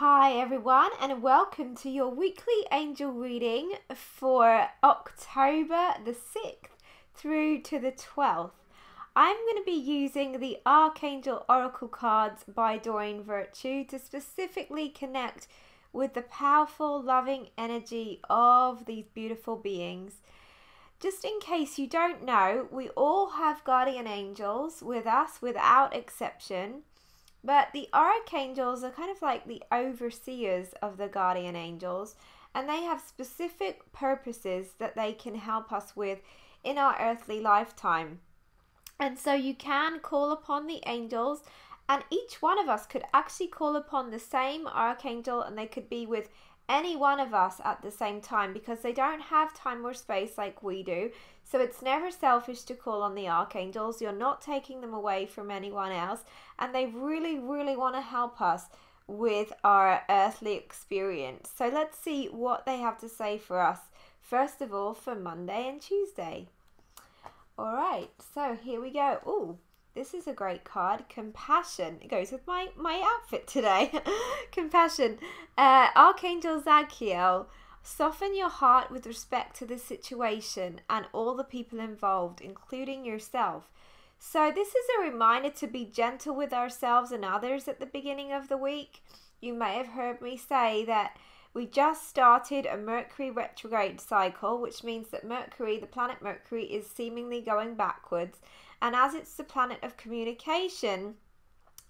Hi everyone, and welcome to your weekly angel reading for October the 6th through to the 12th. I'm going to be using the Archangel Oracle cards by Doreen to specifically connect with the powerful, loving energy of these beautiful beings. Just in case you don't know, we all have guardian angels with us without exception. But the archangels are kind of like the overseers of the guardian angels, and they have specific purposes that they can help us with in our earthly lifetime. And so you can call upon the angels, and each one of us could actually call upon the same archangel, and they could be with any one of us at the same time because they don't have time or space like we do. So it's never selfish to call on the archangels. You're not taking them away from anyone else, and they really want to help us with our earthly experience. So let's see what they have to say for us, first of all, for Monday and Tuesday. All right, so here we go. Ooh, this is a great card, Compassion. It goes with my outfit today. Compassion. Archangel Zadkiel, soften your heart with respect to the situation and all the people involved, including yourself. So this is a reminder to be gentle with ourselves and others at the beginning of the week. You may have heard me say that we just started a Mercury retrograde cycle, which means that Mercury, the planet Mercury, is seemingly going backwards. And as it's the planet of communication,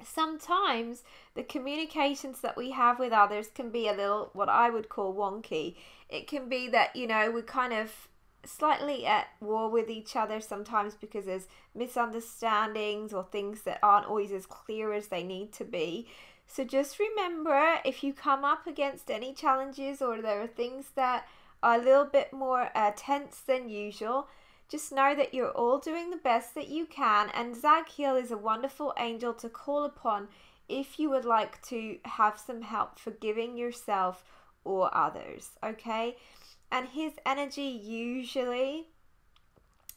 sometimes the communications that we have with others can be a little, what I would call, wonky. It can be that, we're kind of slightly at war with each other sometimes because there's misunderstandings or things that aren't always as clear as they need to be. So just remember, if you come up against any challenges or there are things that are a little bit more tense than usual, just know that you're all doing the best that you can, and Zadkiel is a wonderful angel to call upon if you would like to have some help forgiving yourself or others, okay? And his energy usually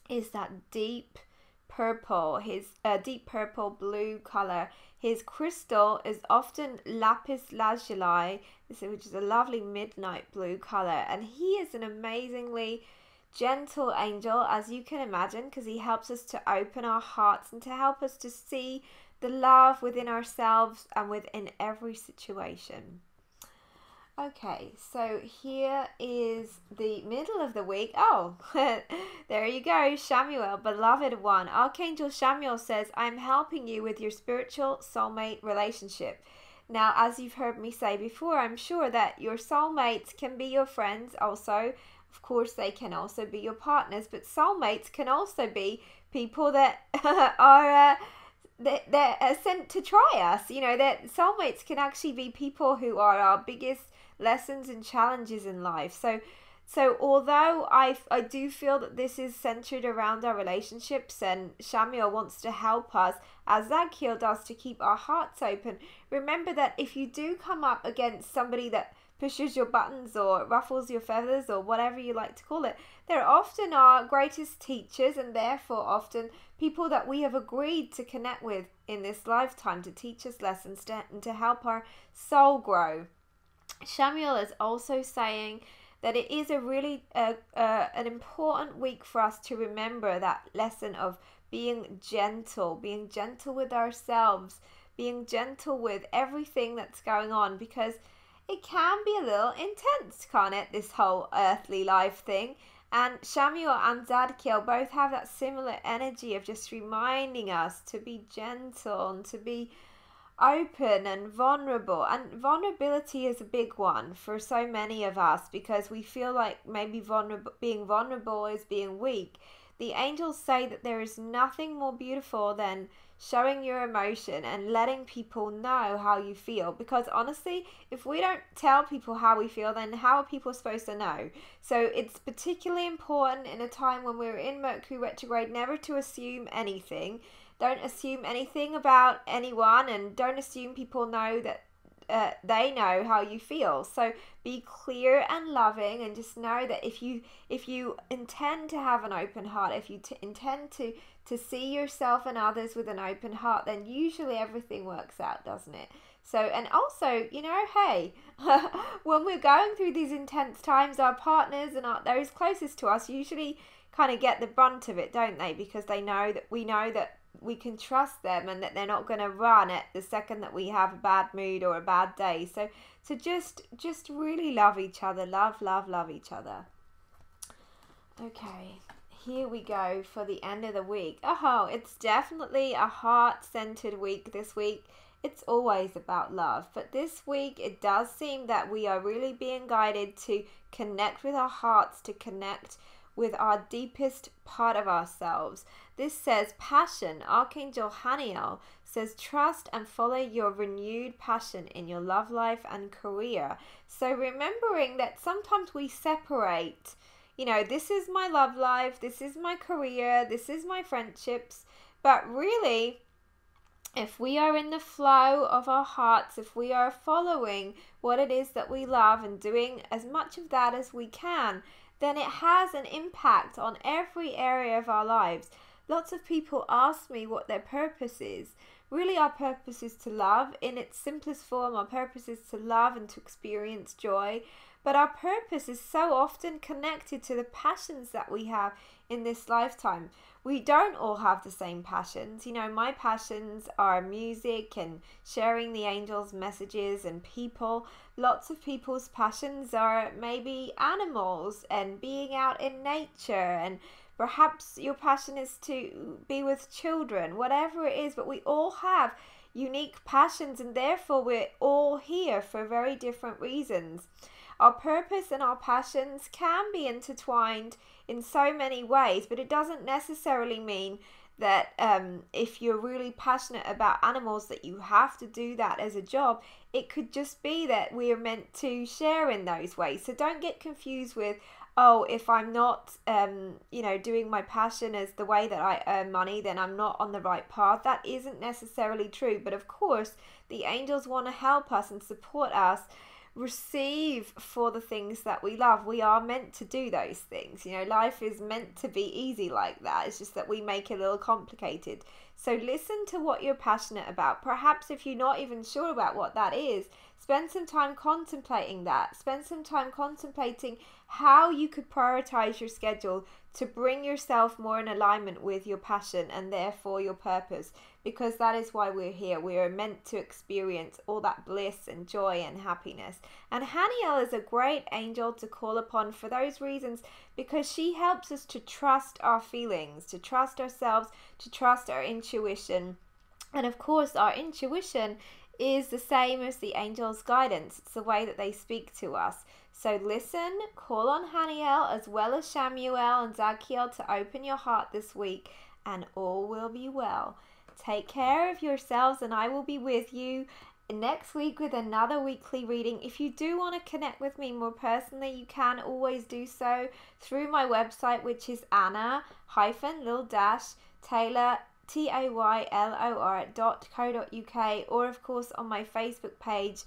is that deep purple, his deep purple blue color. His crystal is often lapis lazuli, which is a lovely midnight blue color, and he is an amazingly gentle angel, as you can imagine, because he helps us to open our hearts and to help us to see the love within ourselves and within every situation. Okay, so here is the middle of the week. Oh, there you go, Samuel, beloved one. Archangel Samuel says, I'm helping you with your spiritual soulmate relationship. Now, as you've heard me say before, I'm sure that your soulmates can be your friends also. Of course, they can also be your partners, but soulmates can also be people that are they're sent to try us. That soulmates can actually be people who are our biggest lessons and challenges in life. So although I do feel that this is centered around our relationships, and Samuel wants to help us, as Zadkiel does, to keep our hearts open, remember that if you do come up against somebody that pushes your buttons or ruffles your feathers or whatever you like to call it, they're often our greatest teachers, and therefore often people that we have agreed to connect with in this lifetime to teach us lessons and to help our soul grow. Samuel is also saying that it is a really an important week for us to remember that lesson of being gentle with ourselves, being gentle with everything that's going on, because it can be a little intense, can't it, this whole earthly life thing? And Samuel and Zadkiel both have that similar energy of just reminding us to be gentle and to be open and vulnerable. And vulnerability is a big one for so many of us because we feel like maybe being vulnerable is being weak. The angels say that there is nothing more beautiful than showing your emotion and letting people know how you feel, because honestly, if we don't tell people how we feel, then how are people supposed to know? So it's particularly important in a time when we're in Mercury retrograde never to assume anything. Don't assume anything about anyone, and don't assume people know that they know how you feel. So be clear and loving, and just know that if you intend to have an open heart, if you intend to see yourself and others with an open heart, then usually everything works out, doesn't it? So, and also, you know, hey, when we're going through these intense times, our partners and those closest to us usually kind of get the brunt of it, don't they? Because they know that we can trust them and that they're not going to run at the second that we have a bad mood or a bad day. So just really love each other. Love each other. Okay, here we go for the end of the week. Oh, it's definitely a heart-centered week this week. It's always about love, but this week it does seem that we are really being guided to connect with our hearts, to connect with our deepest part of ourselves. This says passion. Archangel Haniel says trust and follow your renewed passion in your love life and career. So remembering that sometimes we separate, you know, this is my love life, this is my career, this is my friendships, but really, if we are in the flow of our hearts, if we are following what it is that we love and doing as much of that as we can, then it has an impact on every area of our lives. Lots of people ask me what their purpose is. Really, our purpose is to love in its simplest form. Our purpose is to love and to experience joy. But our purpose is so often connected to the passions that we have in this lifetime. We don't all have the same passions. You know, my passions are music and sharing the angels' messages and people. Lots of people's passions are maybe animals and being out in nature, and perhaps your passion is to be with children, whatever it is, but we all have unique passions and therefore we're all here for very different reasons. Our purpose and our passions can be intertwined in so many ways, but it doesn't necessarily mean that if you're really passionate about animals that you have to do that as a job. It could just be that we are meant to share in those ways. So don't get confused with, oh, if I'm not doing my passion as the way that I earn money, then I'm not on the right path. That isn't necessarily true, but of course the angels want to help us and support us receive for the things that we love. We are meant to do those things. You know, life is meant to be easy like that. It's just that we make it a little complicated. So listen to what you're passionate about. Perhaps if you're not even sure about what that is, spend some time contemplating that. Spend some time contemplating how you could prioritize your schedule to bring yourself more in alignment with your passion and therefore your purpose, because that is why we're here. We are meant to experience all that bliss and joy and happiness. And Haniel is a great angel to call upon for those reasons, because she helps us to trust our feelings, to trust ourselves, to trust our intuition. And of course, our intuition is the same as the angels' guidance. It's the way that they speak to us. So listen, call on Haniel as well as Shamuel and Zakiel to open your heart this week, and all will be well. Take care of yourselves, and I will be with you next week with another weekly reading. If you do want to connect with me more personally, you can always do so through my website, which is Anna-Taylor taylor.co.uk, or of course on my Facebook page,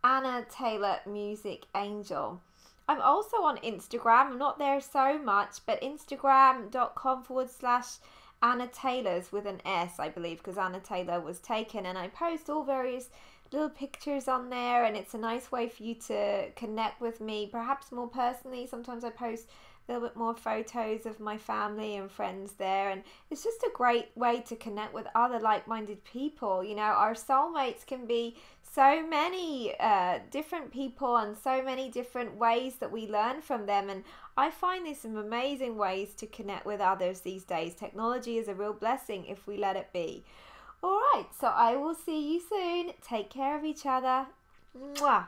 Anna Taylor Music Angel. I'm also on Instagram. I'm not there so much, but instagram.com/Anna Taylors with an S, I believe, because Anna Taylor was taken, and I post all various little pictures on there, and it's a nice way for you to connect with me, perhaps more personally. Sometimes I post a little bit more photos of my family and friends there, and it's just a great way to connect with other like-minded people. You know, our soulmates can be so many different people and so many different ways that we learn from them, and I find there's some amazing ways to connect with others these days. Technology is a real blessing if we let it be. All right, so I will see you soon. Take care of each other. Mwah.